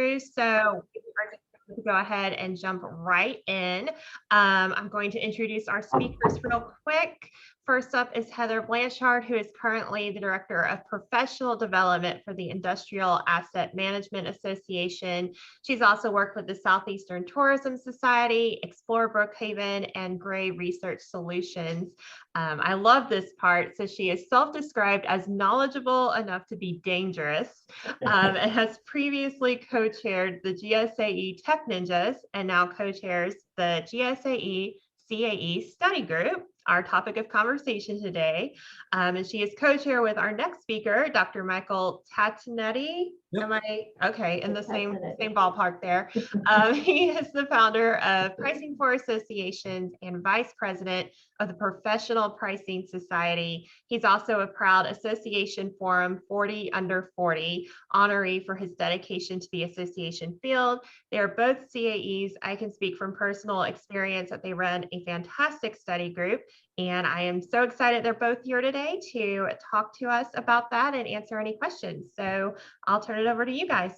So we're going to go ahead and jump right in. I'm going to introduce our speakers real quick. First up is Heather Blanchard, who is currently the Director of Professional Development for the Industrial Asset Management Association. She's also worked with the Southeastern Tourism Society, Explore Brookhaven, and Gray Research Solutions. I love this part. So she is self-described as knowledgeable enough to be dangerous, and has previously co-chaired the GSAE Tech Ninjas and now co-chairs the GSAE CAE study group, our topic of conversation today. And she is co-chair with our next speaker, Dr. Michael Tatonetti. Yep. Am I okay in the same ballpark there? He is the founder of Pricing for Associations and vice president of the Professional Pricing Society. He's also a proud Association Forum 40 Under 40 honoree for his dedication to the association field. They are both CAEs. I can speak from personal experience that they run a fantastic study group, and I am so excited they're both here today to talk to us about that and answer any questions. So I'll turn it over to you guys.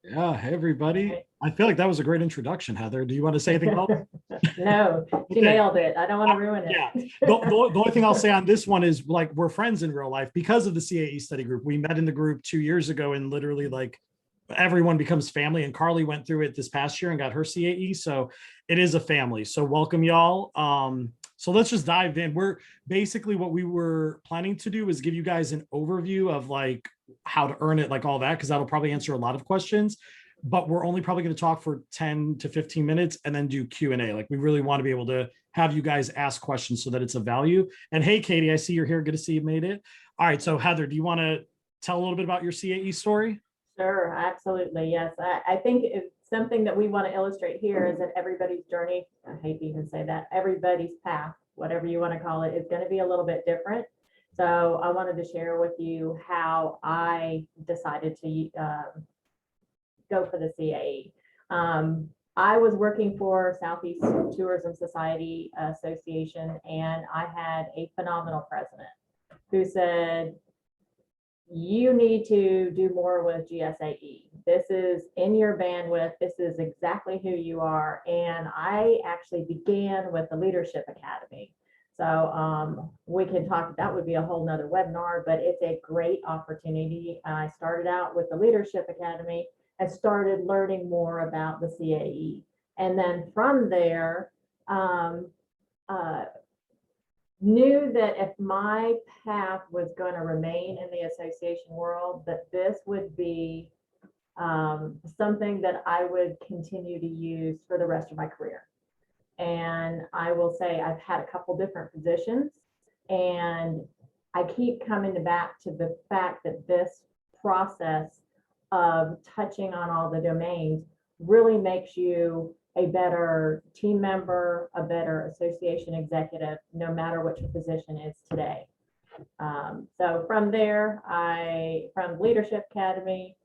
Yeah, hey everybody. I feel like that was a great introduction, Heather. Do you want to say anything else? No, she nailed it. I don't want to ruin it. Yeah. The only thing I'll say on this one is, like, we're friends in real life because of the CAE study group. We met in the group 2 years ago, and literally, like, everyone becomes family. And Carly went through it this past year and got her CAE, so it is a family. So welcome, y'all. So let's just dive in. We're basically, what we were planning to do is give you guys an overview of like how to earn it, like all that, because that'll probably answer a lot of questions. But we're only probably going to talk for 10 to 15 minutes and then do Q&A. Like, we really want to be able to have you guys ask questions so that it's of value. And hey, Katie, I see you're here. Good to see you made it. All right. So Heather, do you want to tell a little bit about your CAE story? Sure, absolutely. Yes. I think it's something that we want to illustrate here is that everybody's journey, I hate to even say that, everybody's path, whatever you want to call it, is going to be a little bit different. So I wanted to share with you how I decided to go for the CAE. I was working for Southeast Tourism Society Association, and I had a phenomenal president who said, you need to do more with GSAE. This is in your bandwidth. This is exactly who you are. And I actually began with the Leadership Academy. So we can talk, that would be a whole nother webinar, but it's a great opportunity. I started out with the Leadership Academy and started learning more about the CAE. And then from there, knew that if my path was going to remain in the association world, that this would be something that I would continue to use for the rest of my career. And I will say I've had a couple different positions, and I keep coming back to the fact that this process of touching on all the domains really makes you a better team member, a better association executive, no matter what your position is today. So from there, from Leadership Academy,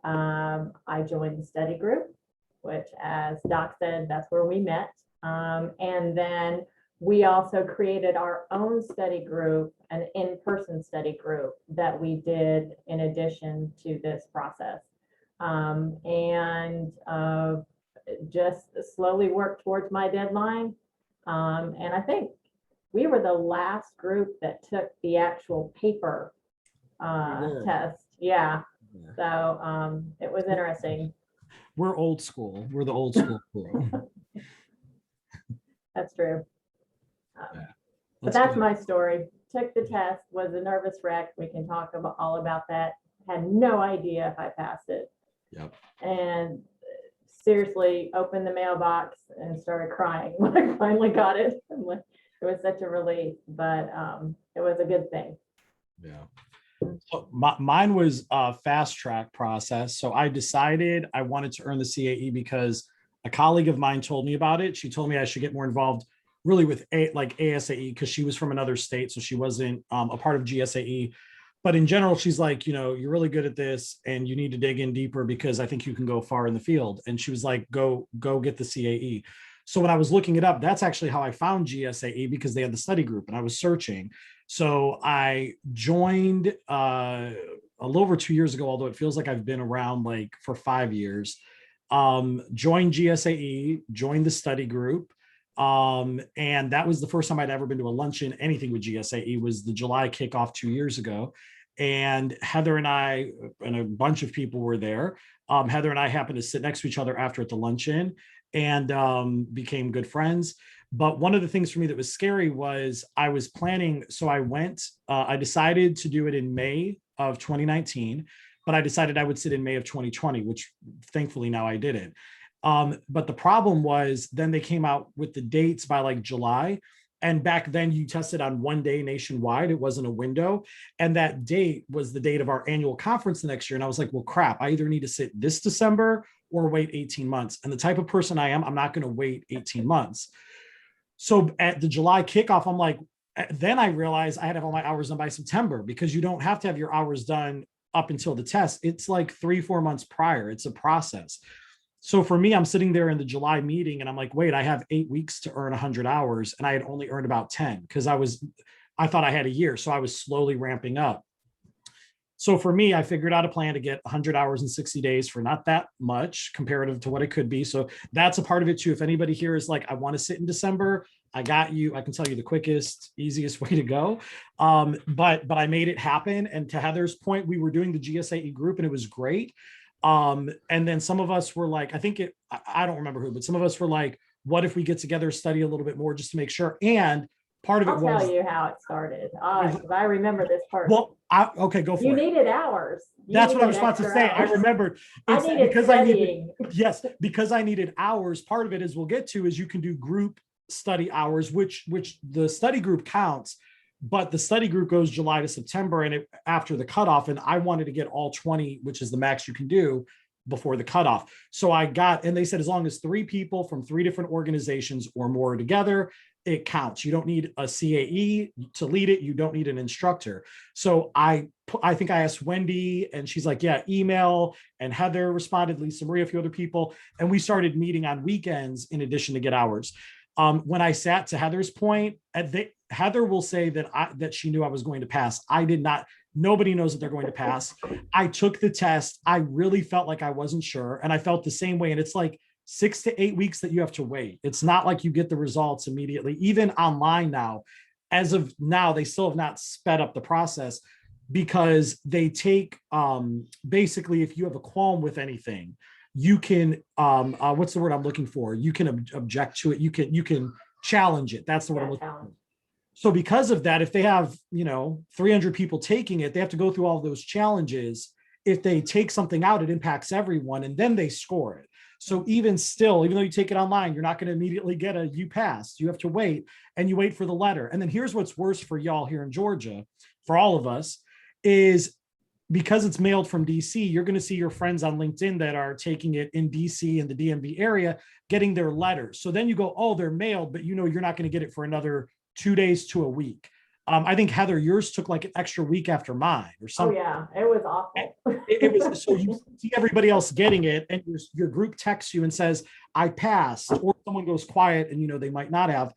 I joined the study group, which, as Doc said, that's where we met. And then we also created our own study group, an in-person study group that we did in addition to this process. Just slowly worked towards my deadline. And I think we were the last group that took the actual paper test. Yeah. So it was interesting. We're old school. We're the old school. That's true. But that's my story. Took the test, was a nervous wreck. We can talk about all about that. Had no idea if I passed it. Yep. And seriously opened the mailbox and started crying when I finally got it. It was such a relief, but it was a good thing. Yeah. So mine was a fast track process. So I decided I wanted to earn the CAE because a colleague of mine told me about it. She told me I should get more involved really with ASAE, because she was from another state. So she wasn't a part of GSAE. But in general, she's like, you know, you're really good at this and you need to dig in deeper because I think you can go far in the field. And she was like, go get the CAE. So when I was looking it up, that's actually how I found GSAE, because they had the study group and I was searching. So I joined a little over 2 years ago, although it feels like I've been around like for 5 years. Joined GSAE, joined the study group. And that was the first time I'd ever been to a luncheon, anything with GSAE. Was the July kickoff 2 years ago. And Heather and I and a bunch of people were there. Heather and I happened to sit next to each other after at the luncheon and became good friends. But one of the things for me that was scary was I was planning. So I decided to do it in May of 2019, but I decided I would sit in May of 2020, which thankfully now I did it. But the problem was then they came out with the dates by like July. And back then you tested on one day nationwide. It wasn't a window. And that date was the date of our annual conference the next year. And I was like, well, crap, I either need to sit this December or wait 18 months. And the type of person I am, I'm not going to wait 18 months. So at the July kickoff, I'm like, then I realized I had to have all my hours done by September, because you don't have to have your hours done up until the test. It's like 3-4 months prior. It's a process. So for me, I'm sitting there in the July meeting and I'm like, wait, I have 8 weeks to earn 100 hours. And I had only earned about 10 because I thought I had a year. So I was slowly ramping up. So for me, I figured out a plan to get 100 hours in 60 days for not that much comparative to what it could be. So that's a part of it too. If anybody here is like, I want to sit in December, I got you. I can tell you the quickest, easiest way to go. But I made it happen. And to Heather's point, we were doing the GSAE group and it was great. And then some of us were like, I don't remember who, but some of us were like, what if we get together, study a little bit more just to make sure. And part of it was. I'll tell you how it started. I remember this part. Well, okay, go for it. You needed hours. That's what I was about to say. I remembered. Because I needed hours. Part of it, as we'll get to, is you can do group study hours, which the study group counts, but the study group goes July to September and after the cutoff. And I wanted to get all 20, which is the max you can do before the cutoff. So and they said, as long as 3 people from 3 different organizations or more are together, it counts. You don't need a CAE to lead it. You don't need an instructor. So I think I asked Wendy and she's like, yeah, email, and Heather responded, Lisa Marie, a few other people. And we started meeting on weekends in addition to get hours. When I sat, to Heather's point, Heather will say that she knew I was going to pass. I did not. Nobody knows that they're going to pass. I took the test. I really felt like I wasn't sure. And I felt the same way. And it's like 6 to 8 weeks that you have to wait. It's not like you get the results immediately. Even online now, as of now, they still have not sped up the process because they take, basically, if you have a qualm with anything, you can, what's the word I'm looking for? You can object to it. You can challenge it. That's the word I'm looking for. So because of that, if they have, 300 people taking it, they have to go through all those challenges. If they take something out, it impacts everyone and then they score it. So even still, even though you take it online, you're not going to immediately get a you passed. You have to wait, and you wait for the letter. And then here's what's worse for y'all here in Georgia, for all of us, is because it's mailed from DC, you're going to see your friends on LinkedIn that are taking it in DC and the DMV area, getting their letters. So then you go, oh, they're mailed, but you're not going to get it for another 2 days to a week. I think, Heather, yours took like an extra week after mine or something. Oh yeah, it was awful. It was, so you see everybody else getting it and your group texts you and says, I passed, or someone goes quiet and they might not have,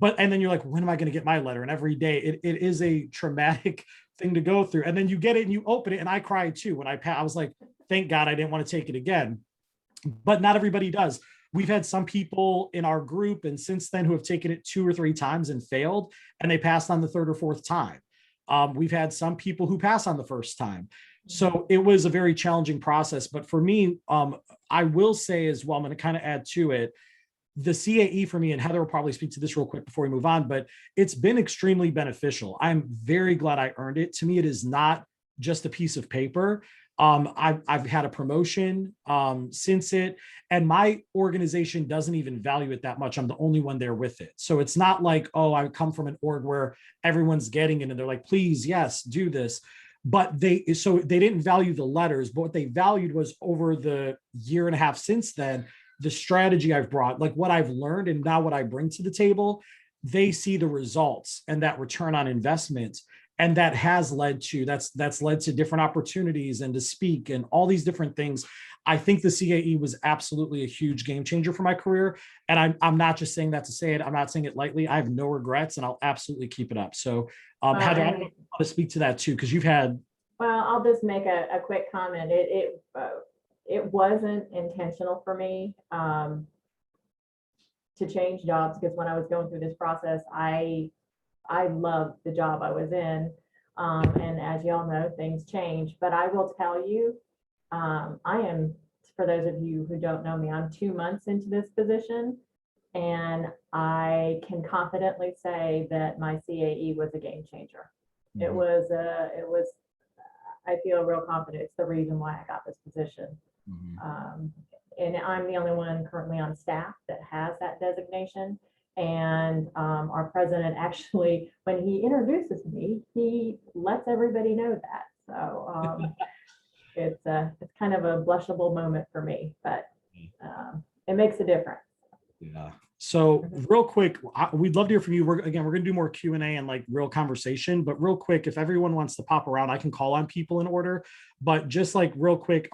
and then you're like, when am I going to get my letter? And every day it is a traumatic thing to go through. And then you get it and you open it, and I cried too. When I was like, thank God I didn't want to take it again. But not everybody does. We've had some people in our group and since then who have taken it 2 or 3 times and failed, and they passed on the 3rd or 4th time. We've had some people who pass on the first time. So it was a very challenging process. But for me, I will say as well, I'm going to kind of add to it, the CAE for me, and Heather will probably speak to this real quick before we move on, but it's been extremely beneficial. I'm very glad I earned it. To me, it is not just a piece of paper. I've had a promotion since it, and my organization doesn't even value it that much. I'm the only one there with it. So it's not like, oh, I come from an org where everyone's getting it and they're like, please, yes, do this. But they didn't value the letters, but what they valued was over the 1.5 years since then, the strategy I've brought, like what I've learned and now what I bring to the table. They see the results and that return on investment. And that has led to, that's led to different opportunities and to speak and all these different things. I think the CAE was absolutely a huge game changer for my career. And I'm not just saying that to say it. I'm not saying it lightly. I have no regrets and I'll absolutely keep it up. So Heather, I don't know how to speak to that too, because you've had Well, I'll just make a quick comment. It wasn't intentional for me to change jobs, because when I was going through this process, I loved the job I was in. And as y'all know, things change. But I will tell you, I am, for those of you who don't know me, I'm 2 months into this position, and I can confidently say that my CAE was a game changer. It was, I feel real confident. It's the reason why I got this position. And I'm the only one currently on staff that has that designation. And our president actually, when he introduces me, he lets everybody know that. So it's kind of a blushable moment for me, but it makes a difference. Yeah. So real quick, we'd love to hear from you. We're going to do more Q&A and like real conversation, but real quick, if everyone wants to pop around, I can call on people in order, but just like real quick,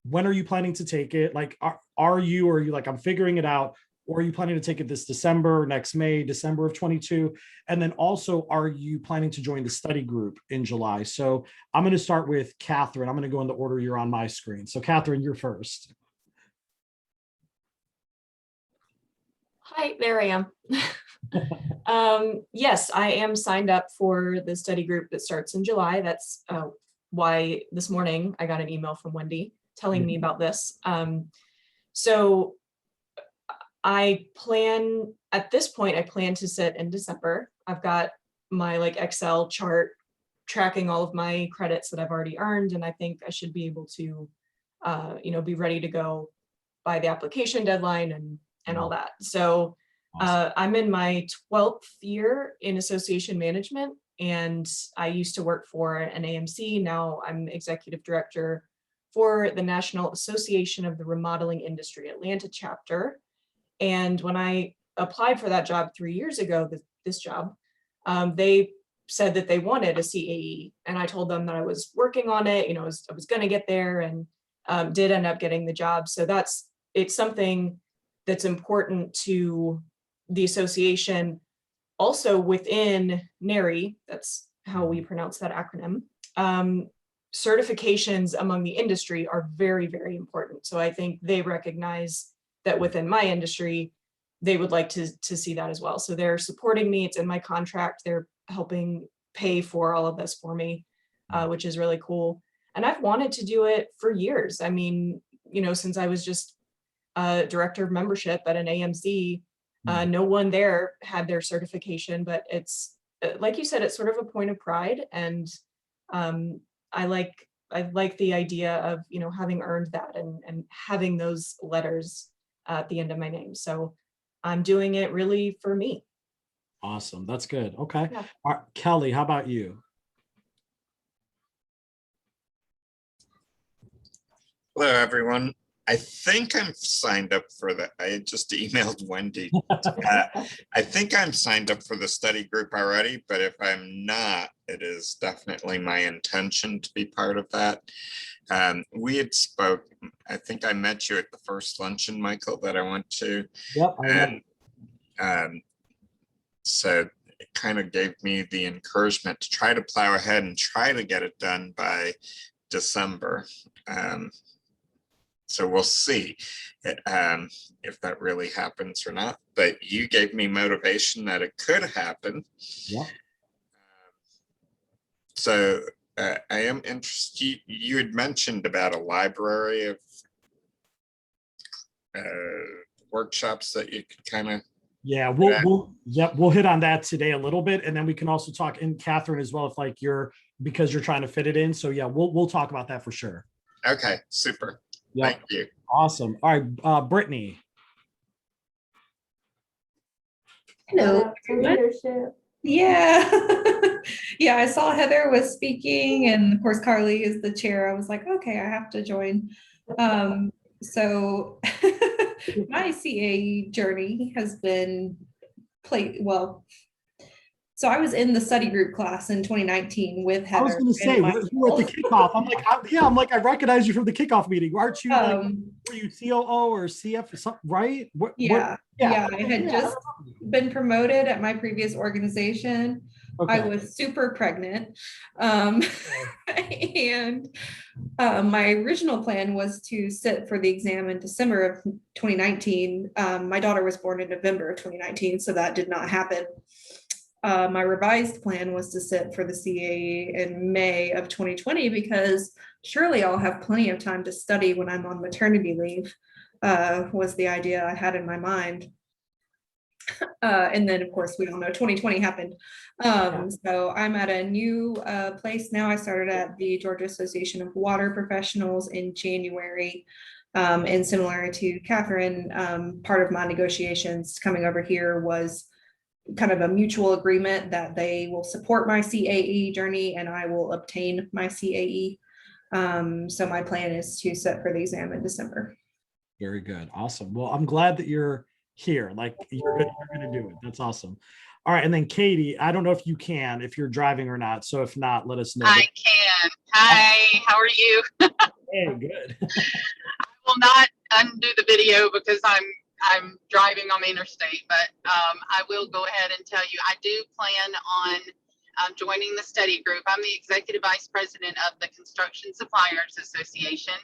when are you planning to take it? Like, are you like, I'm figuring it out, or are you planning to take it this December, next May, December of 22? And then also, are you planning to join the study group in July? So I'm going to start with Catherine. I'm going to go in the order you're on my screen. So Catherine, you're first. Hi, there I am. Yes, I am signed up for the study group that starts in July. That's why this morning I got an email from Wendy telling me about this. So at this point, I plan to sit in December. I've got my like Excel chart tracking all of my credits that I've already earned, and I think I should be able to, be ready to go by the application deadline and all that. So I'm in my 12th year in association management, and I used to work for an AMC. Now I'm executive director for the National Association of the Remodeling Industry Atlanta chapter. And when I applied for that job 3 years ago, this job, they said that they wanted a CAE, and I told them that I was working on it. I was going to get there, and did end up getting the job. So it's something that's important to the association. Also within NARI, that's how we pronounce that acronym, certifications among the industry are very, very important. So I think they recognize that within my industry, they would like to see that as well. So they're supporting me. It's in my contract. They're helping pay for all of this for me, which is really cool. And I've wanted to do it for years. I mean, since I was just director of membership at an AMC, no one there had their certification, but it's, like you said, it's sort of a point of pride. And I like the idea of, having earned that and having those letters at the end of my name. So I'm doing it really for me. Awesome. That's good. Okay. Yeah. All right, Kelly, how about you? Hello, everyone. I think I'm signed up for the, I just emailed Wendy. I think I'm signed up for the study group already, but if I'm not, it is definitely my intention to be part of that. We had spoke, I think I met you at the first luncheon, Michael, that I went to. Yep. And so it kind of gave me the encouragement to try to plow ahead and try to get it done by December. So we'll see if that really happens or not. But you gave me motivation that it could happen. Yeah. So I am interested. You had mentioned about a library of workshops that you could kind of. Yeah, we'll hit on that today a little bit, and then we can also talk, and Catherine as well, if like because you're trying to fit it in. So yeah, we'll talk about that for sure. Okay, super. Yep. Thank you. Awesome. All right, Brittany. Hello. Leadership. Yeah. Yeah, I saw Heather was speaking, and of course Carly is the chair. I was like, okay, I have to join. So my CAE journey has been so I was in the study group class in 2019 with Heather. I was going to say, you were at the kickoff. I'm like, I recognize you from the kickoff meeting. Aren't you were you COO or CF or something, right? Yeah. I had just been promoted at my previous organization. I Okay. was super pregnant. Um, and my original plan was to sit for the exam in December of 2019. My daughter was born in November of 2019, so that did not happen. My revised plan was to sit for the CAE in May of 2020 because surely I'll have plenty of time to study when I'm on maternity leave, was the idea I had in my mind. And then, of course, we all know 2020 happened. So I'm at a new place now. I started at the Georgia Association of Water Professionals in January. And similar to Catherine, part of my negotiations coming over here was kind of a mutual agreement that they will support my CAE journey and I will obtain my CAE. So my plan is to sit for the exam in December. Very good. Awesome. Well, I'm glad that you're here. Like you're going to do it. That's awesome. All right. And then Katie, I don't know if you can, if you're driving or not. So if not, let us know. I can. Hi, how are you? Hey, good. I will not undo the video because I'm driving on the interstate, but I will go ahead and tell you I do plan on joining the study group. I'm the executive vice president of the Construction Suppliers Association.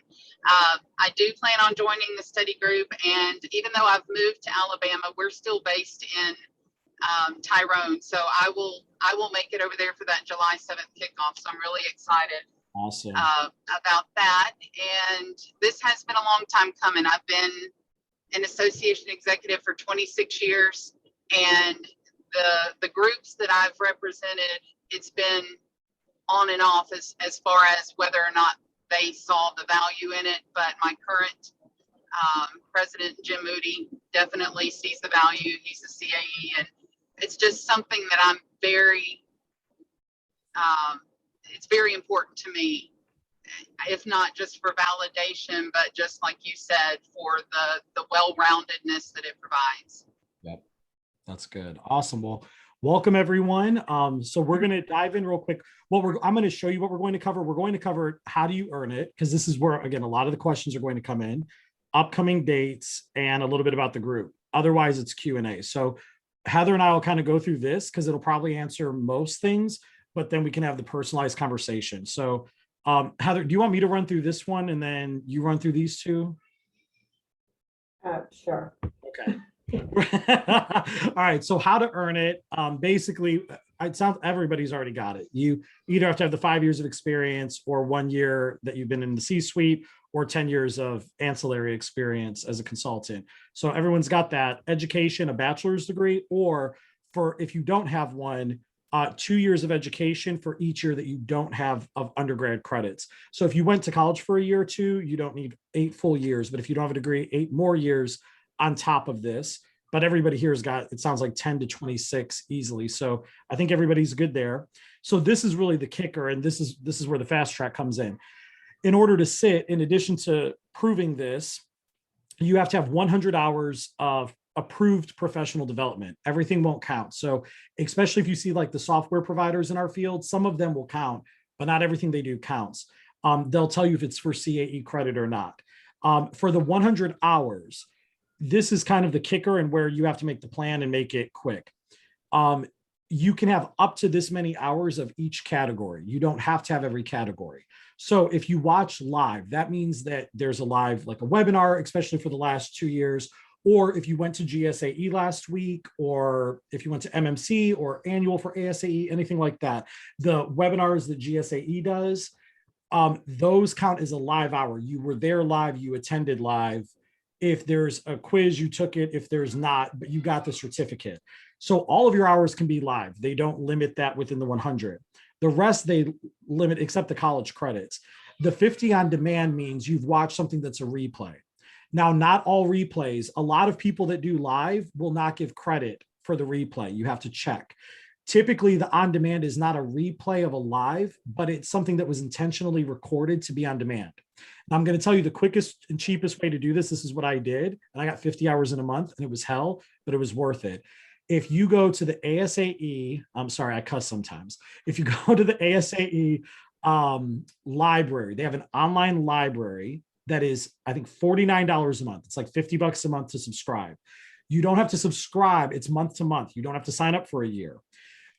I do plan on joining the study group, and even though I've moved to Alabama, we're still based in Tyrone, so I will make it over there for that July 7th kickoff. So I'm really excited. Awesome. About that. And this has been a long time coming. I've been an association executive for 26 years, and the groups that I've represented, it's been on and off as far as whether or not they saw the value in it. But my current president, Jim Moody, definitely sees the value. He's a CAE, and it's just something that I'm very, it's very important to me, if not just for validation, but just like you said, for the well-roundedness that it provides. Yep. That's good. Awesome. Well, welcome everyone. So we're going to dive in real quick. I'm going to show you what we're going to cover. We're going to cover how do you earn it? Because this is where, again, a lot of the questions are going to come in, upcoming dates, and a little bit about the group. Otherwise, it's Q&A. So Heather and I will kind of go through this because it'll probably answer most things, but then we can have the personalized conversation. So Heather, do you want me to run through this one and then you run through these two? Sure. Okay. All right. So how to earn it. Basically, it sounds everybody's already got it. You either have to have the 5 years of experience or 1 year that you've been in the C-suite or 10 years of ancillary experience as a consultant. So everyone's got that education, a bachelor's degree, or for if you don't have one, 2 years of education for each year that you don't have of undergrad credits. So if you went to college for a year or two, you don't need 8 full years, but if you don't have a degree, 8 more years on top of this. But everybody here has got, it sounds like 10 to 26 easily. So I think everybody's good there. So this is really the kicker. And this is where the fast track comes in. In order to sit, in addition to proving this, you have to have 100 hours of approved professional development. Everything won't count. So especially if you see like the software providers in our field, some of them will count, but not everything they do counts. They'll tell you if it's for CAE credit or not. For the 100 hours, this is kind of the kicker and where you have to make the plan and make it quick. You can have up to this many hours of each category. You don't have to have every category. So if you watch live, that means that there's a live, like a webinar, especially for the last 2 years, or if you went to GSAE last week, or if you went to MMC or annual for ASAE, anything like that, the webinars that GSAE does, those count as a live hour. You were there live, you attended live. If there's a quiz, you took it. If there's not, but you got the certificate. So all of your hours can be live. They don't limit that within the 100. The rest they limit, except the college credits. The 50 on demand means you've watched something that's a replay. Now, not all replays. A lot of people that do live will not give credit for the replay. You have to check. Typically, the on demand is not a replay of a live, but it's something that was intentionally recorded to be on demand. Now, I'm going to tell you the quickest and cheapest way to do this. This is what I did. And I got 50 hours in a month, and it was hell, but it was worth it. If you go to the ASAE, I'm sorry, I cuss sometimes. If you go to the ASAE library, they have an online library that is, I think, $49 a month. It's like $50 a month to subscribe. You don't have to subscribe. It's month to month. You don't have to sign up for a year.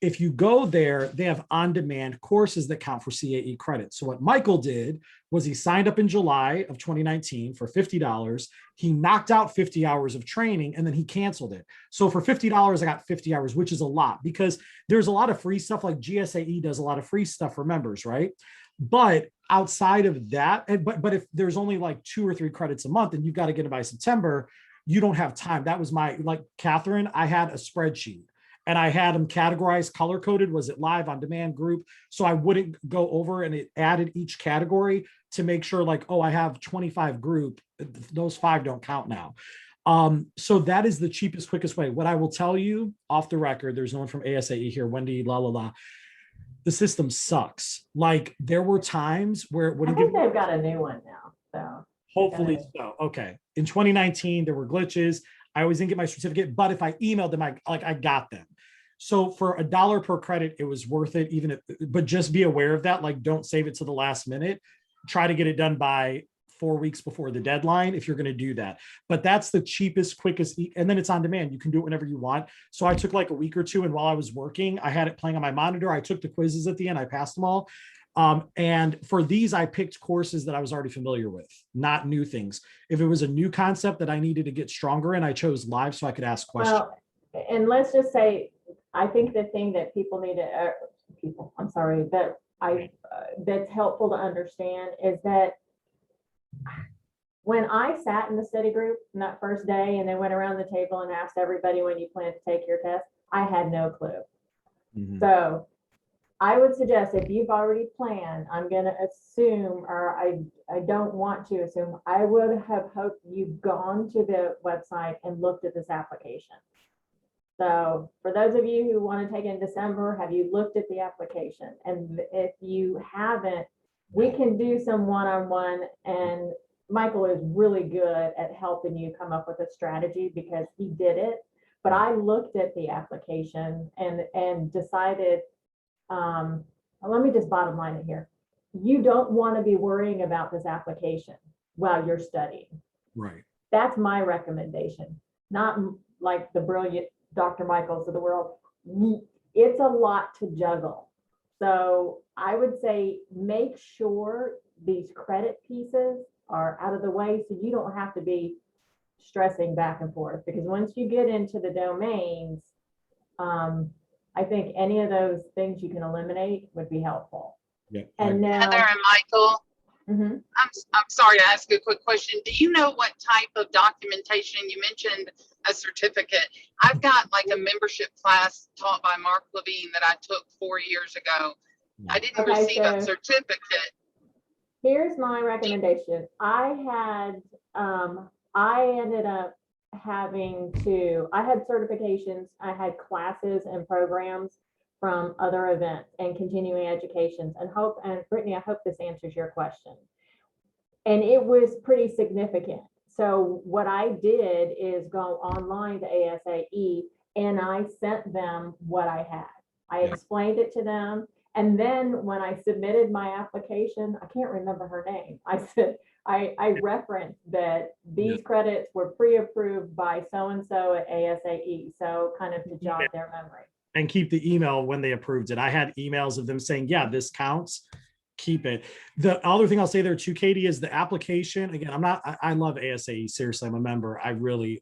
if you go there, they have on-demand courses that count for CAE credits. So what Michael did was he signed up in July of 2019 for $50. He knocked out 50 hours of training and then he canceled it. So for $50, I got 50 hours, which is a lot because there's a lot of free stuff, like GSAE does a lot of free stuff for members, right? But outside of that, but if there's only like 2 or 3 credits a month and you've got to get it by September, you don't have time. That was my, like Catherine, I had a spreadsheet and I had them categorized, color coded. Was it live, on demand, group? So I wouldn't go over, and it added each category to make sure like, oh, I have 25 group. Those 5 don't count now. So that is the cheapest, quickest way. What I will tell you off the record, there's no one from ASAE here, Wendy, la, la, la. The system sucks. Like there were times where, I think they've got a new one now, so. hopefully so. Okay. In 2019, there were glitches. I always didn't get my certificate, but if I emailed them, I got them. So for $1 per credit, it was worth it, even if, but just be aware of that. Like, don't save it to the last minute. Try to get it done by 4 weeks before the deadline if you're going to do that. But that's the cheapest, quickest, and then it's on demand. You can do it whenever you want. So I took like a week or 2, and while I was working, I had it playing on my monitor. I took the quizzes at the end. I passed them all. And for these, I picked courses that I was already familiar with, not new things. If it was a new concept that I needed to get stronger in, I chose live so I could ask questions. Well, and let's just say, I think the thing that people need to, that's helpful to understand is that when I sat in the study group in that first day and they went around the table and asked everybody when you plan to take your test, I had no clue. Mhm. So I would suggest if you've already planned, I'm going to assume, or I don't want to assume, I would have hoped you've gone to the website and looked at this application. So for those of you who want to take it in December, have you looked at the application? And if you haven't, we can do some one-on-one, and Michael is really good at helping you come up with a strategy because he did it. But I looked at the application and decided, let me just bottom line it here. You don't want to be worrying about this application while you're studying. Right. That's my recommendation, not like the brilliant Dr. Michaels of the world. It's a lot to juggle. So I would say make sure these credit pieces are out of the way so you don't have to be stressing back and forth, because once you get into the domains, I think any of those things you can eliminate would be helpful. Yeah. And now, Heather and Michael, Mhm. I'm sorry to ask a quick question. Do you know what type of documentation? You mentioned a certificate. I've got like a membership class taught by Mark Levine that I took 4 years ago. I didn't Okay, receive a so- certificate. Here's my recommendation. I ended up I had certifications, I had classes and programs from other events and continuing educations, and Brittany, I hope this answers your question. And it was pretty significant. So what I did is go online to ASAE and I sent them what I had. I explained it to them. And then when I submitted my application, I can't remember her name. I said, I referenced that these credits were pre-approved by so-and-so at ASAE. So kind of to jog their memory. And keep the email when they approved it. I had emails of them saying, yeah, this counts. Keep it. The other thing I'll say there too, Katie, is the application. Again, I love ASAE. Seriously, I'm a member. I really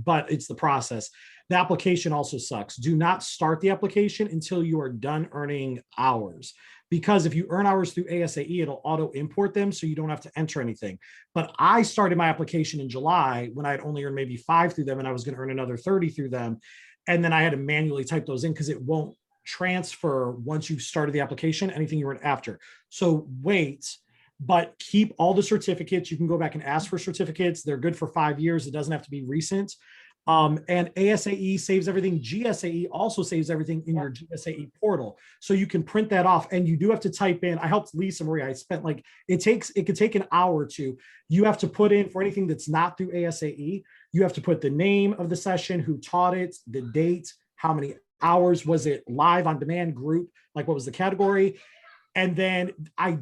but it's the process. The application also sucks. Do not start the application until you are done earning hours. Because if you earn hours through ASAE, it'll auto import them so you don't have to enter anything. But I started my application in July when I had only earned maybe 5 through them, and I was going to earn another 30 through them. And then I had to manually type those in because it won't transfer once you've started the application, anything you earn after. So wait, but keep all the certificates. You can go back and ask for certificates. They're good for 5 years. It doesn't have to be recent. And ASAE saves everything. GSAE also saves everything in your GSAE portal. So you can print that off, and you do have to type in. I helped Lisa Marie. I spent it could take an hour or two. You have to put in, for anything that's not through ASAE, you have to put the name of the session, who taught it, the date, how many hours, was it live, on demand, group, like what was the category. And then I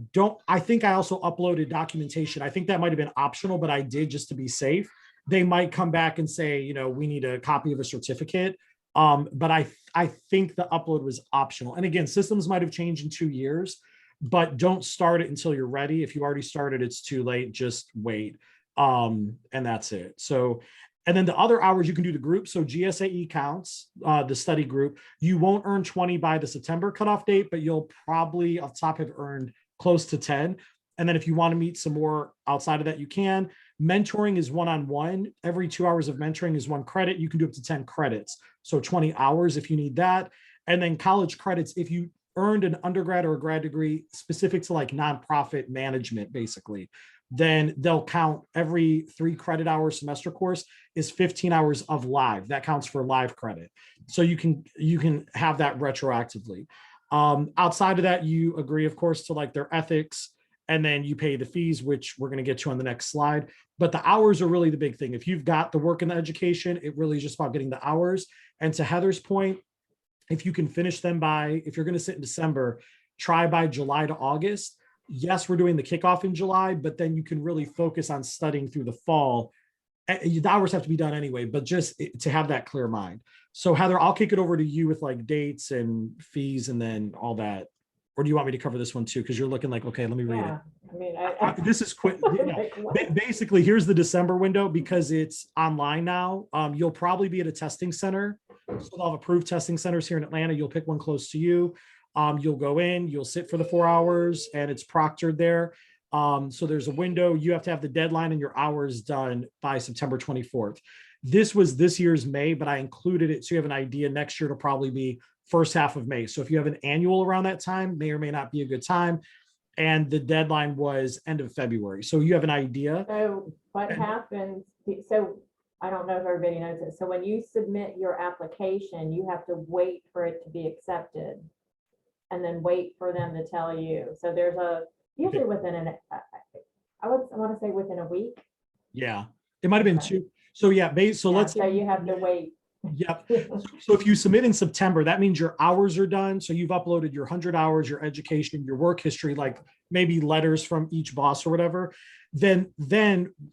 think I also uploaded documentation. I think that might've been optional, but I did just to be safe. They might come back and say, we need a copy of a certificate. But I think the upload was optional. And again, systems might have changed in 2 years, but don't start it until you're ready. If you already started, it's too late. Just wait. And that's it. So, and then the other hours you can do the group. So GSAE counts, the study group. You won't earn 20 by the September cutoff date, but you'll probably off the top have earned close to 10. And then if you want to meet some more outside of that, you can. Mentoring is one-on-one. Every 2 hours of mentoring is 1 credit. You can do up to 10 credits. So 20 hours if you need that. And then college credits, if you earned an undergrad or a grad degree specific to like nonprofit management, basically, then they'll count every 3 credit hour semester course is 15 hours of live. That counts for live credit. So you can have that retroactively. Outside of that, you agree, of course, to like their ethics, and then you pay the fees, which we're going to get to on the next slide. But the hours are really the big thing. If you've got the work and the education, it really is just about getting the hours. And to Heather's point, if you can finish them by, if you're going to sit in December, try by July to August. Yes, we're doing the kickoff in July, but then you can really focus on studying through the fall. The hours have to be done anyway, but just to have that clear mind. So Heather, I'll kick it over to you with like dates and fees and then all that. Or do you want me to cover this one too? Because you're looking like, okay, let me read it. I mean, This is quick. Basically, here's the December window because it's online now. You'll probably be at a testing center. So they'll have approved testing centers here in Atlanta. You'll pick one close to you. You'll go in, you'll sit for the 4 hours and it's proctored there. So there's a window. You have to have the deadline and your hours done by September 24th. This was this year's May, but I included it so you have an idea. Next year, it'll probably be first half of May. So if you have an annual around that time, may or may not be a good time. And the deadline was end of February. So you have an idea. so what happens? So I don't know if everybody knows it. So when you submit your application, you have to wait for it to be accepted and then wait for them to tell you. So there's usually within I want to say within a week. Yeah, it might've been 2. So yeah, so let's say you have to wait. Yep. So if you submit in September, that means your hours are done. So you've uploaded your 100 hours, your education, your work history, like maybe letters from each boss or whatever. Then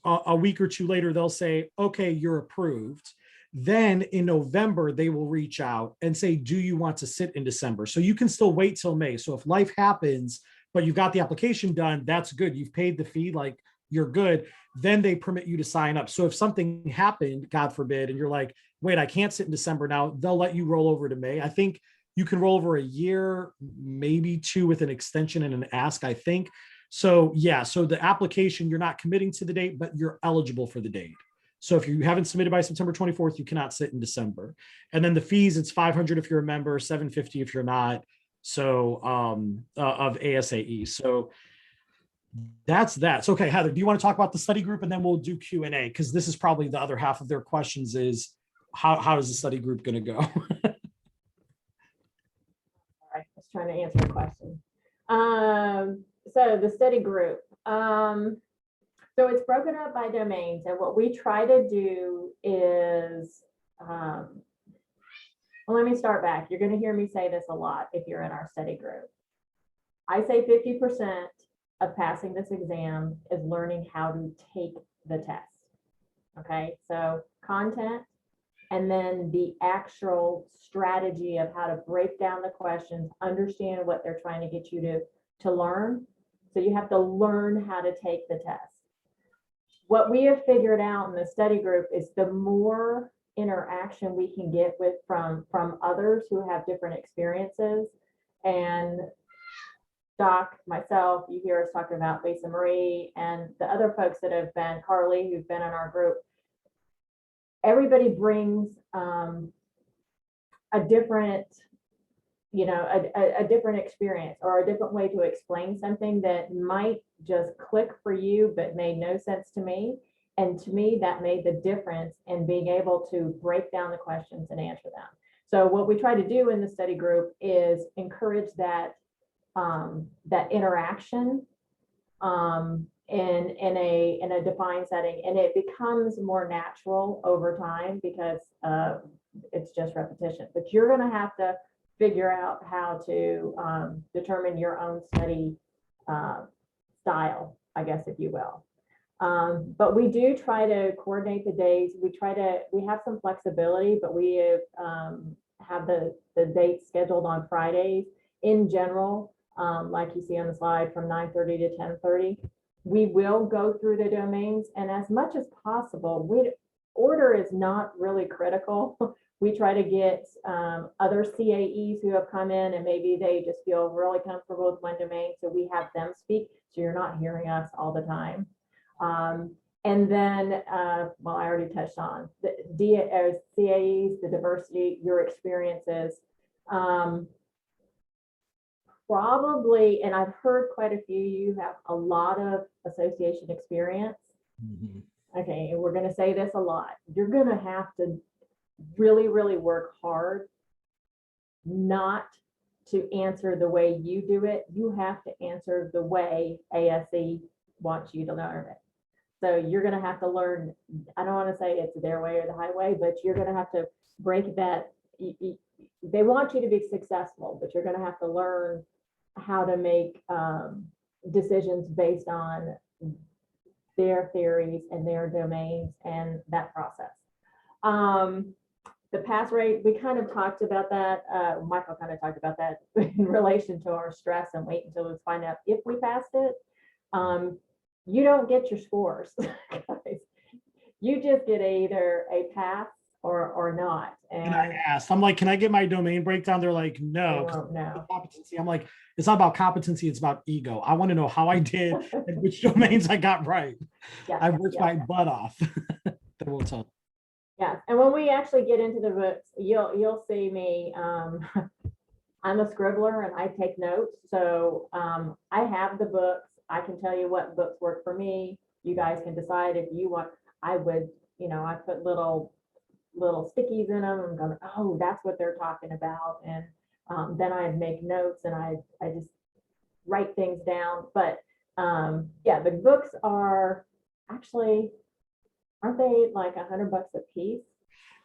a week or 2 later, they'll say, okay, you're approved. Then in November, they will reach out and say, do you want to sit in December? So you can still wait till May. So if life happens, but you've got the application done, that's good. You've paid the fee, like you're good. Then they permit you to sign up. So if something happened, God forbid, and you're like, wait, I can't sit in December now, they'll let you roll over to May. I think you can roll over a year, maybe 2 with an extension and an ask, I think. So yeah, so the application, you're not committing to the date, but you're eligible for the date. So if you haven't submitted by September 24th, you cannot sit in December. And then the fees, it's $500 if you're a member, $750 if you're not. So of ASAE. So that's that. So, okay, Heather, do you want to talk about the study group and then we'll do Q&A? Because this is probably the other half of their questions is how is the study group going to go? All right, I was trying to answer the question. So the study group. So it's broken up by domains, and what we try to do is, well, let me start back. You're going to hear me say this a lot if you're in our study group. I say 50% of passing this exam is learning how to take the test. Okay, so content, and then the actual strategy of how to break down the questions, understand what they're trying to get you to learn. So you have to learn how to take the test. What we have figured out in the study group is the more interaction we can get with from others who have different experiences. And Doc, myself, you hear us talking about Lisa Marie and the other folks that have been, Carly, who've been in our group. Everybody brings a different, a different experience or a different way to explain something that might just click for you, but made no sense to me. And to me, that made the difference in being able to break down the questions and answer them. So what we try to do in the study group is encourage that that interaction in a defined setting, and it becomes more natural over time because it's just repetition. But you're going to have to figure out how to determine your own study style, I guess, if you will. But we do try to coordinate the days. We have some flexibility, but we have the dates scheduled on Fridays in general, like you see on the slide from 9:30 to 10:30. We will go through the domains, and as much as possible, order is not really critical. We try to get other CAEs who have come in and maybe they just feel really comfortable with one domain, so we have them speak, so you're not hearing us all the time. And then, well, I already touched on the CAEs, the diversity, your experiences. Probably, and I've heard quite a few, you have a lot of association experience. Mhm. Okay, and we're going to say this a lot. You're going to have to really, really work hard not to answer the way you do it. You have to answer the way ASE wants you to learn it. So you're going to have to learn, I don't want to say it's their way or the highway, but you're going to have to break that. They want you to be successful, but you're going to have to learn how to make decisions based on their theories and their domains and that process. The pass rate, we kind of talked about that. Michael kind of talked about that in relation to our stress and wait until we find out if we passed it. You don't get your scores, guys. You just get either a pass or not. And I And asked, I'm like, can I get my domain breakdown? They're like, they no. won't know. Competency. I'm like, it's not about competency, it's about ego. I want to know how I did and which domains I got right. Yeah, I worked yeah. my butt off. That will tell. Yeah, and when we actually get into the books, you'll see me. I'm a scribbler and I take notes. So I have the books. I can tell you what books work for me. You guys can decide if you want. I would, I put little stickies in them. I'm going, oh, that's what they're talking about, and then I make notes and I just write things down. But yeah, the books are actually, aren't they like $100 a piece?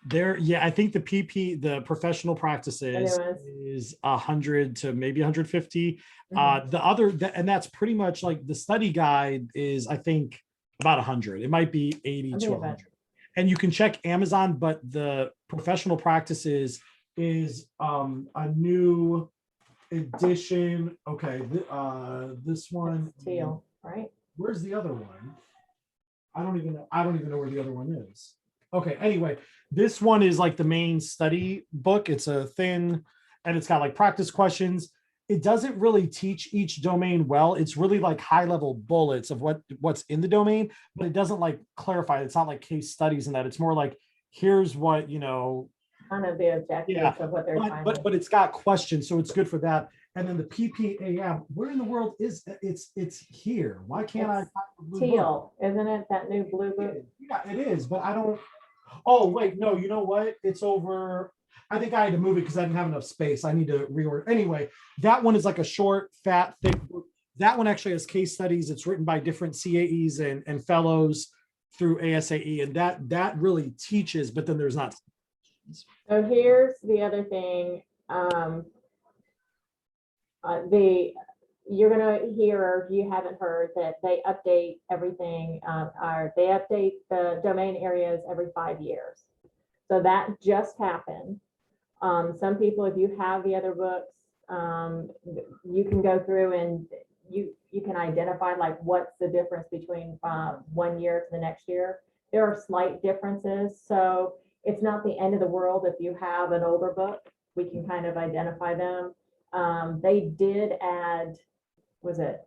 There, yeah, I think the PP, the professional practices, Anyways. is 100 to maybe 150. Mhm. The other, and that's pretty much like the study guide is, I think, about 100. It might be 80 I to think about 100. And you can check Amazon, but the professional practices is a new edition. Okay, this one. It's teal, right? Where's the other one? I don't even know where the other one is. Okay, anyway, this one is like the main study book. It's a thin, and it's got like practice questions. It doesn't really teach each domain well. It's really like high level bullets of what's in the domain, but it doesn't like clarify. It's not like case studies and that. It's more like, here's what, Kind of the objectives Yeah, of what they're trying to. but it's got questions, so it's good for that. And then the PPAM, where in the world is it's here? Why can't I find the blue book? Teal, isn't it? That new blue book? Yeah, it is, but I don't. Oh, wait, no, you know what? It's over. I think I had to move it because I didn't have enough space. I need to reorder. Anyway, that one is like a short, fat, thick book. That one actually has case studies. It's written by different CAEs and fellows through ASAE, and that really teaches, but then there's not. So here's the other thing. You're gonna hear, or if you haven't heard, that they update everything, or they update the domain areas every 5 years. So that just happened. Some people, if you have the other books, you can go through and you can identify like what's the difference between 1 year to the next year. There are slight differences, so it's not the end of the world if you have an older book. We can kind of identify them. They did add, was it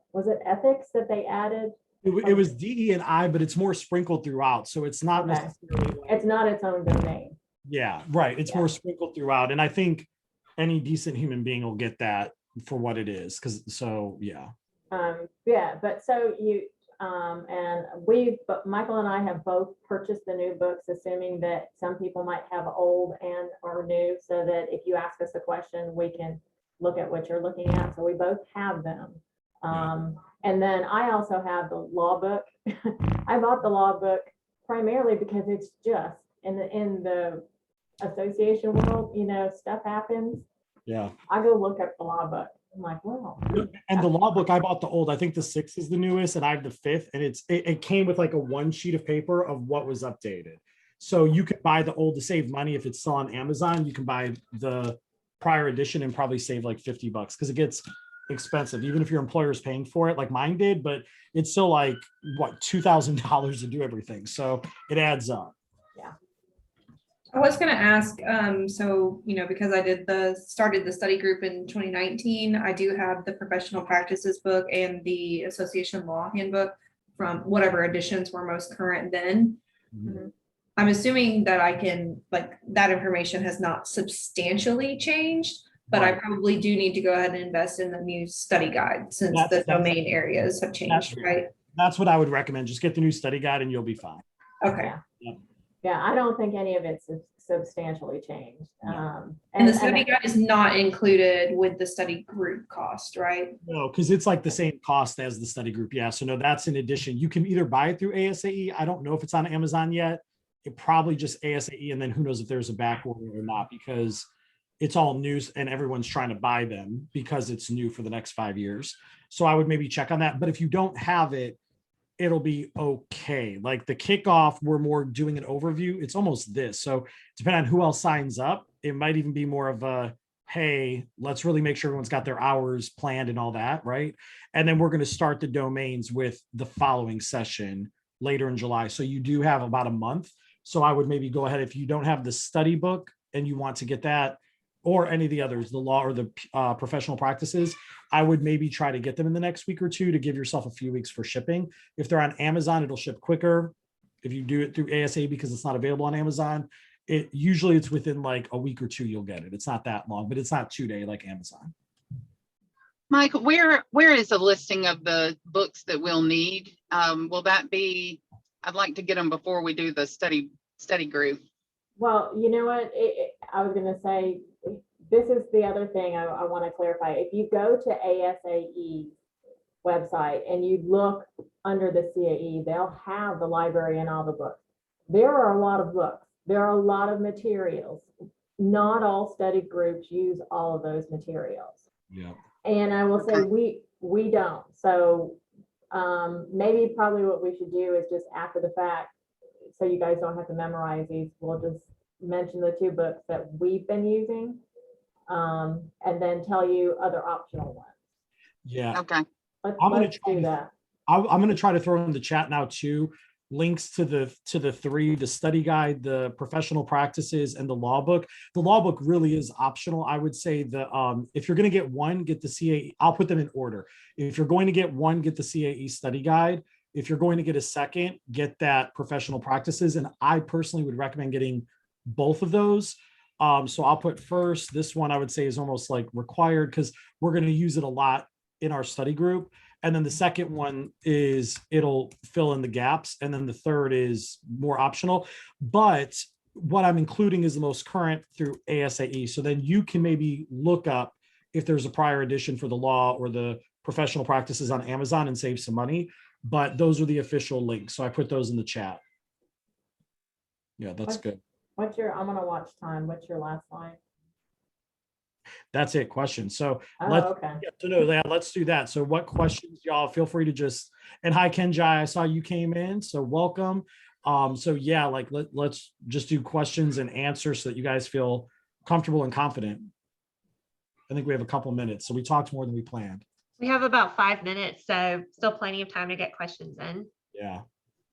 ethics that they added? It was DE and I, but it's more sprinkled throughout, so it's not Okay. necessarily. Like, It's not its own domain. yeah, right. It's more sprinkled throughout, and I think any decent human being will get that for what it is. Yeah. Yeah, but so but Michael and I have both purchased the new books, assuming that some people might have old and or new, so that if you ask us a question, we can look at what you're looking at. So we both have them. And then I also have the law book. I bought the law book primarily because it's just in the association world, stuff happens. Yeah. I go look up the law book I'm like, well, And the law book, I bought the old, I think the 6 is the newest and I have the 5th, and it came with like a 1 sheet of paper of what was updated. So you could buy the old to save money. If it's still on Amazon, you can buy the prior edition and probably save like $50 because it gets expensive, even if your employer is paying for it, like mine did, but it's still like what, $2,000 to do everything. So it adds up. I was gonna ask, so, because I started the study group in 2019, I do have the professional practices book and the association law handbook from whatever editions were most current then. Mhm. I'm assuming that I can, that information has not substantially changed, but I Right. probably do need to go ahead and invest in the new study guide since the That's- domain areas have changed, right? That's what I would recommend. Just get the new study guide and you'll be fine. Okay. yeah, I don't think any of it's substantially changed. And the study guide is not included with the study group cost, right? No, because it's like the same cost as the study group. Yeah. So no, that's in addition. You can either buy it through ASAE. I don't know if it's on Amazon yet. It probably just ASAE, and then who knows if there's a back order or not, because it's all new and everyone's trying to buy them because it's new for the next 5 years. So I would maybe check on that. But if you don't have it, it'll be okay. Like the kickoff, we're more doing an overview. It's almost this. So depending on who else signs up, it might even be more of a, hey, let's really make sure everyone's got their hours planned and all that, right? And then we're going to start the domains with the following session later in July. So you do have about a month. So I would maybe go ahead, if you don't have the study book and you want to get that, or any of the others, the law or the professional practices, I would maybe try to get them in the next week or two to give yourself a few weeks for shipping. If they're on Amazon, it'll ship quicker. If you do it through ASA because it's not available on Amazon, it's within like a week or two, you'll get it. It's not that long, but it's not 2-day like Amazon. Mike, where is a listing of the books that we'll need? Will that be, I'd like to get them before we do the study group. Well, you know what, I was going to say, this is the other thing I want to clarify. If you go to ASAE website and you look under the CAE, they'll have the library and all the books. There are a lot of books. There are a lot of materials. Not all study groups use all of those materials. Yeah. And I will say we don't. So maybe probably what we should do is just after the fact, so you guys don't have to memorize these, we'll just mention the 2 books that we've been using, and then tell you other optional ones. Yeah. Okay. Let's do that. I'm going to try to throw in the chat now too, links to the 3, the study guide, the professional practices, and the law book. The law book really is optional. I would say if you're going to get one, get the CAE. I'll put them in order. If you're going to get one, get the CAE study guide. If you're going to get a second, get that professional practices. And I personally would recommend getting both of those. So I'll put first, this one I would say is almost like required because we're going to use it a lot in our study group. And then the second one is it'll fill in the gaps. And then the third is more optional. But what I'm including is the most current through ASAE. So then you can maybe look up if there's a prior edition for the law or the professional practices on Amazon and save some money. But those are the official links. So I put those in the chat. Yeah, that's good. I'm going to watch time. What's your last line? That's it. Questions. So okay. Let's do that. So what questions, y'all, feel free to just, and hi, Kenjai, I saw you came in, so welcome. So yeah, let's just do questions and answers so that you guys feel comfortable and confident. I think we have a couple minutes. So we talked more than we planned. We have about 5 minutes, so still plenty of time to get questions in. Yeah.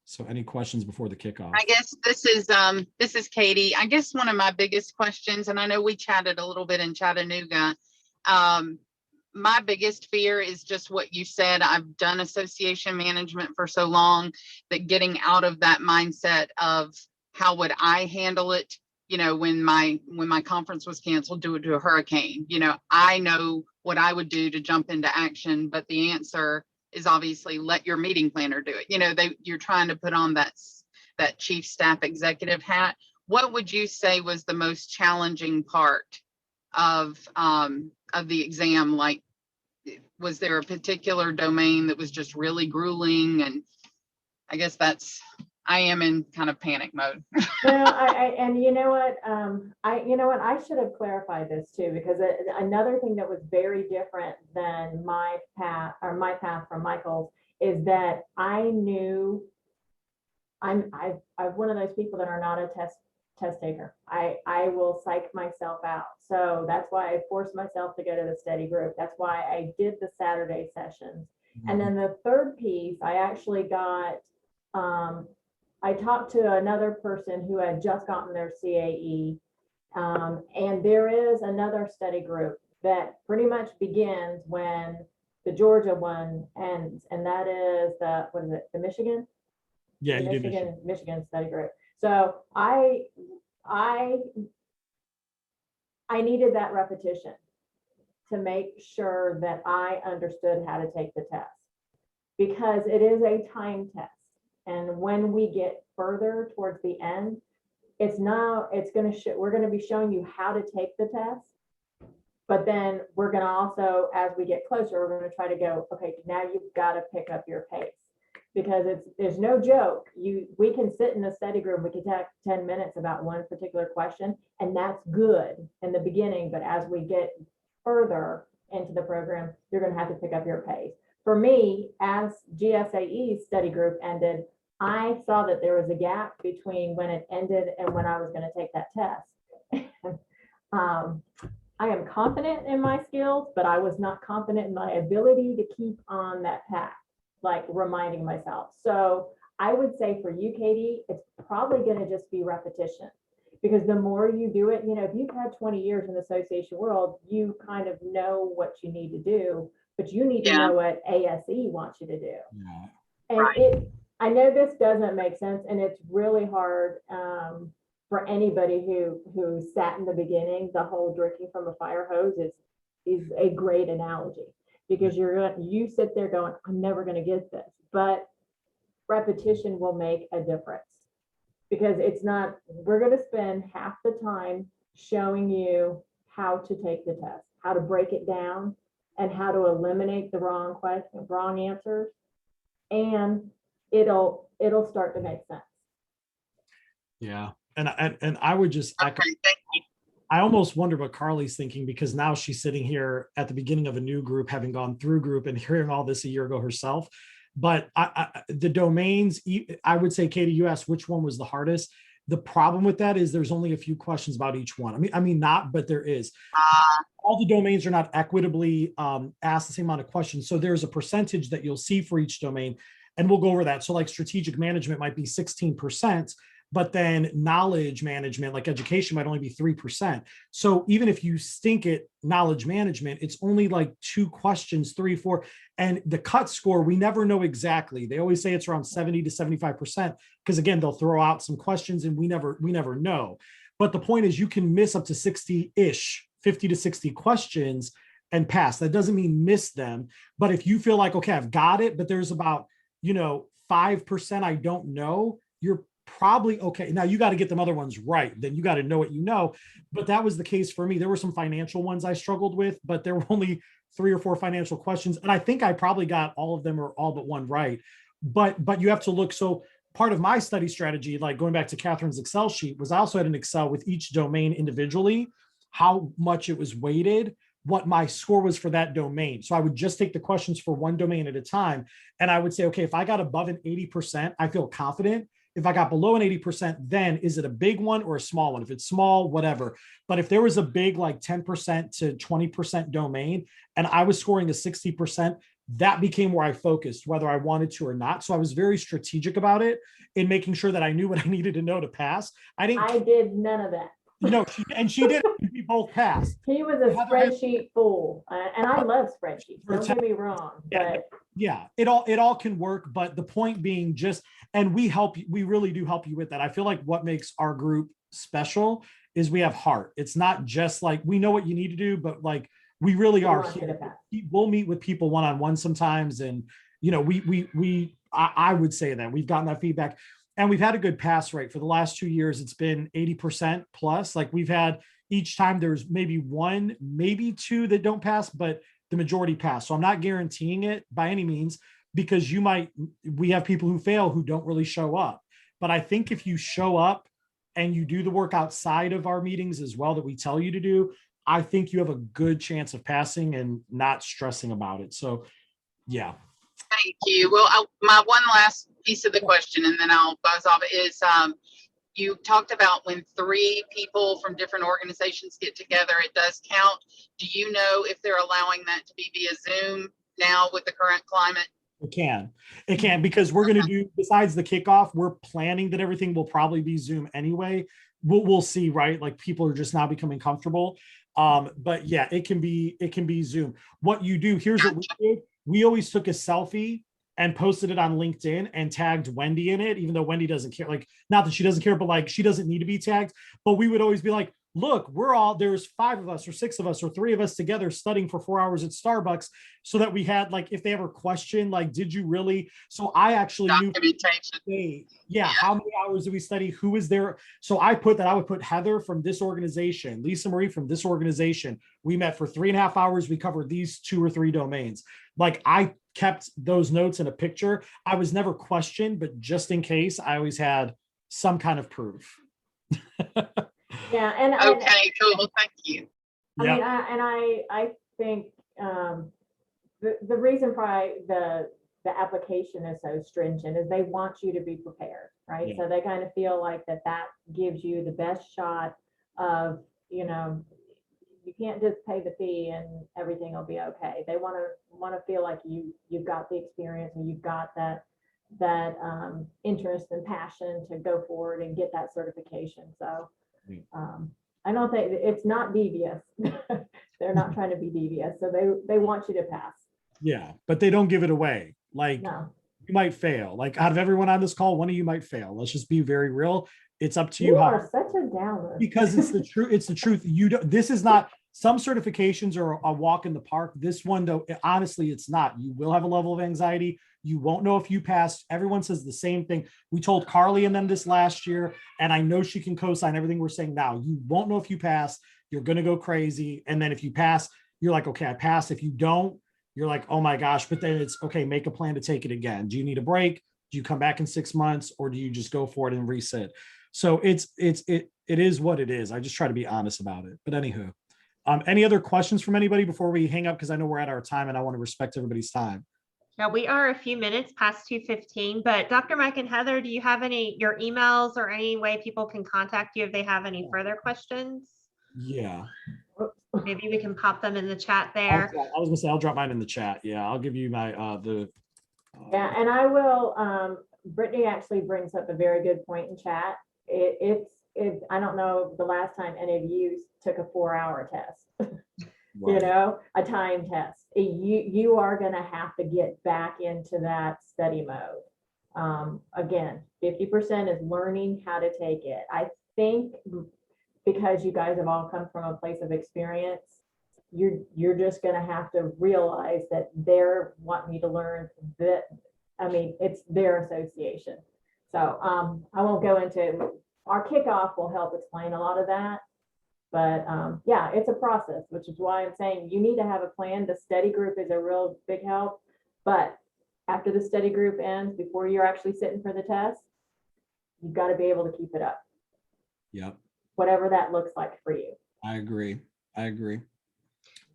So any questions before the kickoff? I guess this is Katie. I guess one of my biggest questions, and I know we chatted a little bit in Chattanooga. My biggest fear is just what you said. I've done association management for so long that getting out of that mindset of how would I handle it, when my conference was canceled due to a hurricane. I know what I would do to jump into action, but the answer is obviously let your meeting planner do it. You're trying to put on that chief staff executive hat. What would you say was the most challenging part of the exam? Like, was there a particular domain that was just really grueling? And I guess that's I am in kind of panic mode. Well, and you know what, I should have clarified this too, because another thing that was very different than my path from Michael's is that I knew I'm one of those people that are not a test taker. I will psych myself out. So that's why I forced myself to go to the study group. That's why I did the Saturday sessions. And then the third piece, I actually got, I talked to another person who had just gotten their CAE. And there is another study group that pretty much begins when the Georgia one ends, and that is what is it, the Michigan? Yeah, The you did mention. Michigan study group. So I needed that repetition to make sure that I understood how to take the test, because it is a time test. And when we get further towards the end, we're going to be showing you how to take the test. But then we're going to also, as we get closer, we're going to try to go, okay, now you've got to pick up your pace, because there's no joke. We can sit in a study group, we can take 10 minutes about one particular question, and that's good in the beginning. But as we get further into the program, you're going to have to pick up your pace. For me, as GSAE's study group ended, I saw that there was a gap between when it ended and when I was going to take that test. I am confident in my skills, but I was not confident in my ability to keep on that path, like reminding myself. So I would say for you, Katie, it's probably going to just be repetition, because the more you do it, if you've had 20 years in the association world, you kind of know what you need to do, but you need to know what ASE wants you to do. Yeah. And I know this doesn't make sense, and it's really hard for anybody who sat in the beginning. The whole drinking from a fire hose is a great analogy, because you sit there going, I'm never going to get this, but repetition will make a difference, because we're going to spend half the time showing you how to take the test, how to break it down, and how to eliminate the wrong answers, and it'll start to make sense. Yeah. And I would just echo, Okay, thank you. I almost wonder what Carly's thinking, because now she's sitting here at the beginning of a new group, having gone through group and hearing all this a year ago herself. But the domains, I would say, Katie, you asked which one was the hardest. The problem with that is there's only a few questions about each one. I mean, not, but there is. All the domains are not equitably asked the same amount of questions. So there's a percentage that you'll see for each domain, and we'll go over that. So like strategic management might be 16%, but then knowledge management, like education, might only be 3%. So even if you stink at knowledge management, it's only like 2 questions, 3, 4. And the cut score, we never know exactly. They always say it's around 70 to 75%, because again, they'll throw out some questions and we never know. But the point is, you can miss up to 60-ish, 50 to 60 questions and pass. That doesn't mean miss them. But if you feel like, okay, I've got it, but there's about, 5% I don't know, you're probably okay. Now you got to get them other ones right. Then you got to know what you know. But that was the case for me. There were some financial ones I struggled with, but there were only 3 or 4 financial questions. And I think I probably got all of them or all but one right. But you have to look. So part of my study strategy, like going back to Catherine's Excel sheet, was I also had an Excel with each domain individually, how much it was weighted, what my score was for that domain. So I would just take the questions for one domain at a time. And I would say, okay, if I got above an 80%, I feel confident. If I got below an 80%, then is it a big one or a small one? If it's small, whatever. But if there was a big, like 10% to 20% domain, and I was scoring a 60%, that became where I focused, whether I wanted to or not. So I was very strategic about it in making sure that I knew what I needed to know to pass. I did none of that. She did. We both passed. He was a spreadsheet fool, and I love spreadsheets. Don't get me wrong, but yeah, it all can work. But the point being, and we really do help you with that. I feel like what makes our group special is we have heart. It's not just like we know what you need to do, but like we really are here. We'll meet with people one-on-one sometimes, and I would say that we've gotten that feedback. And we've had a good pass rate for the last 2 years. It's been 80% plus. Like we've had each time there's maybe 1, maybe 2 that don't pass, but the majority pass. So I'm not guaranteeing it by any means, because we have people who fail who don't really show up. But I think if you show up and you do the work outside of our meetings as well that we tell you to do, I think you have a good chance of passing and not stressing about it. So yeah. Thank you. Well, my one last piece of the question, and then I'll buzz off, is you talked about when 3 people from different organizations get together, it does count. Do you know if they're allowing that to be via Zoom now with the current climate? It can, because we're going to do, besides the kickoff, we're planning that everything will probably be Zoom anyway. We'll see, right? Like people are just now becoming comfortable. But yeah, it can be Zoom. What you do, here's what we did. We always took a selfie and posted it on LinkedIn and tagged Wendy in it, even though Wendy doesn't care. Like, not that she doesn't care, but like she doesn't need to be tagged. But we would always be like, look, there's 5 of us or 6 of us or 3 of us together studying for 4 hours at Starbucks, so that we had, like, if they ever question, like, did you really? So I actually knew, how many hours did we study? Who was there? So I would put Heather from this organization, Lisa Marie from this organization. We met for 3.5 hours. We covered these 2 or 3 domains. Like, I kept those notes in a picture. I was never questioned, but just in case, I always had some kind of proof. Yeah, and okay, cool. Thank you. I mean, I think the reason why the application is so stringent is they want you to be prepared, right? Yeah. So they kind of feel like that gives you the best shot of, you can't just pay the fee and everything will be okay. They want to feel like you've got the experience and you've got that interest and passion to go forward and get that certification. So I don't think it's not devious. They're not trying to be devious. So they want you to pass. Yeah, but they don't give it away. Like, No. you might fail. Like, out of everyone on this call, one of you might fail. Let's just be very real. It's up to you. You are such a downer. Because it's the truth. It's the truth. This is not, some certifications are a walk in the park. This one, though, honestly, it's not. You will have a level of anxiety. You won't know if you pass. Everyone says the same thing. We told Carly and them this last year, and I know she can co-sign everything we're saying now. You won't know if you pass. You're going to go crazy. And then if you pass, you're like, okay, I passed. If you don't, you're like, oh my gosh. But then it's okay, make a plan to take it again. Do you need a break? Do you come back in 6 months, or do you just go for it and reset? So it is what it is. I just try to be honest about it. But anywho, any other questions from anybody before we hang up? Because I know we're at our time and I want to respect everybody's time. Now, we are a few minutes past 2:15, but Dr. Mike and Heather, do you have your emails or any way people can contact you if they have any further questions? Yeah. Maybe we can pop them in the chat there. I was gonna say, I'll drop mine in the chat. Yeah, I'll give you my Yeah, and I will, Brittany actually brings up a very good point in chat. I don't know the last time any of you took a 4-hour test, right. A time test. You are going to have to get back into that study mode. Again, 50% is learning how to take it. I think because you guys have all come from a place of experience, you're just going to have to realize that they're wanting you to learn that. I mean, it's their association. So I won't go into, our kickoff will help explain a lot of that. But yeah, it's a process, which is why I'm saying you need to have a plan. The study group is a real big help. But after the study group ends, before you're actually sitting for the test, you've got to be able to keep it up. Yep. Whatever that looks like for you. I agree.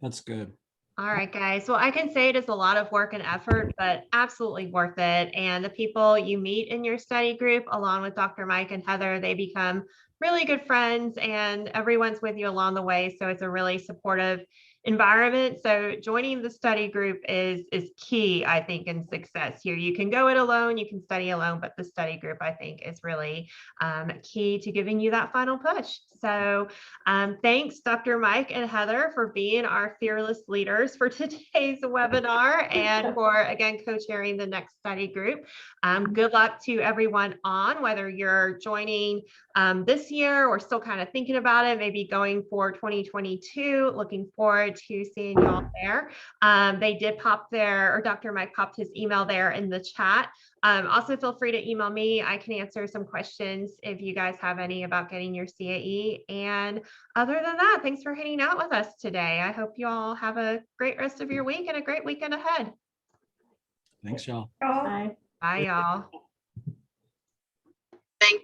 That's good. All right, guys. Well, I can say it is a lot of work and effort, but absolutely worth it. And the people you meet in your study group, along with Dr. Mike and Heather, they become really good friends and everyone's with you along the way. So it's a really supportive environment. So joining the study group is key, I think, in success here. You can go it alone, you can study alone, but the study group, I think, is really key to giving you that final push. So thanks, Dr. Mike and Heather, for being our fearless leaders for today's webinar and for, again, co-chairing the next study group. Good luck to everyone on, whether you're joining this year or still kind of thinking about it, maybe going for 2022. Looking forward to seeing you all there. They did pop or Dr. Mike popped his email there in the chat. Also feel free to email me. I can answer some questions if you guys have any about getting your CAE. And other than that, thanks for hanging out with us today. I hope you all have a great rest of your week and a great weekend ahead. Thanks, y'all. Bye. Bye, y'all. Thank